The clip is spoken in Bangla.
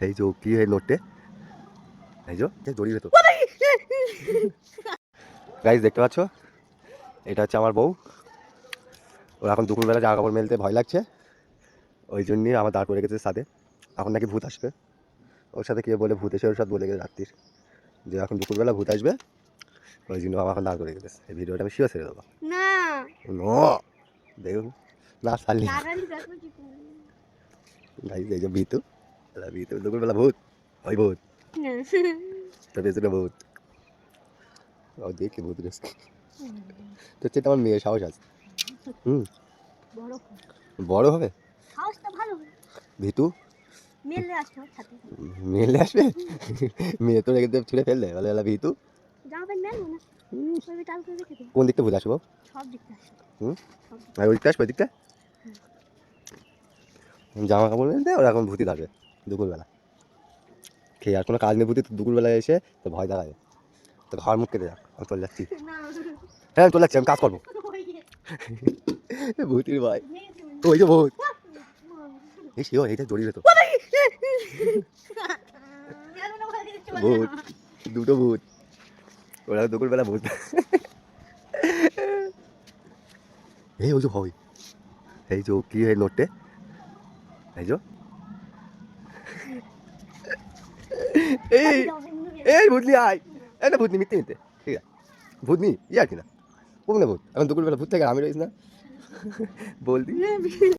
এই যে কি হয় নোটে, এই যে জড়িয়ে তো গাইস দেখতে পাচ্ছ, এটা হচ্ছে আমার বউ। ওর এখন দুপুরবেলা জামা কাপড় মেলতে ভয় লাগছে, ওই জন্যই আমার দাঁড় করে রেখেছে সাথে। এখন নাকি ভূত আসবে, ওর সাথে কে বলে ভূত এসে ওর সাথে বলে গেছে রাত্রির যে এখন দুপুরবেলা ভূত আসবে, ওই জন্য আমার এখন দাঁড় করে রেখেছে। এই ভিডিওটা আমি শিওর ছেড়ে দেবো না দেখুন না সারলি গাইস। এই যে বিতু, বিতু দুপুরবেলা ভূত, ওই ভূত তোর পেছনে ভূত, ও দেখি ভূত রেস্ট তো হচ্ছে আমার মেয়ের সাহস আছে। বড় হবে ভিতু মেলে আসবে, মেয়ে তো রেখে ছুঁড়ে ফেললে বলে বলে ভিতু। কোন দিকটা ভূত আসবো? আর ওই দিকটা আসবে, ওই দিকটা জামা কাপড় মেলতে ওরা এখন ভূতি থাকবে দুপুরবেলা খেয়ে, আর কোনো কাজ নেই ভূতি দুপুরবেলা এসে তো ভয় দেখাবে, তো ঘর মুখ কেটে যাক। আমি চলে যাচ্ছি, হ্যাঁ চলে যাচ্ছি, আমি কাজ করবো। ভূতির ভয়, ওই যে ভূত, এই শিও এইটা জড়িয়ে তো ভূত, দুটো ভূত, ওরা দুপুরবেলা ভূত। এই ওই যে হয়, এই যে কি হয় নোটে, এই যে এই এই ভূতনি আয়, এটা ভূতনি মিথ্যে মিথ্যে, ঠিক আছে ভূতনি ই আর কি না, কোন ভূত এখন দুপুরবেলা ভূত থেকে আমি রয়েছি না বলতি।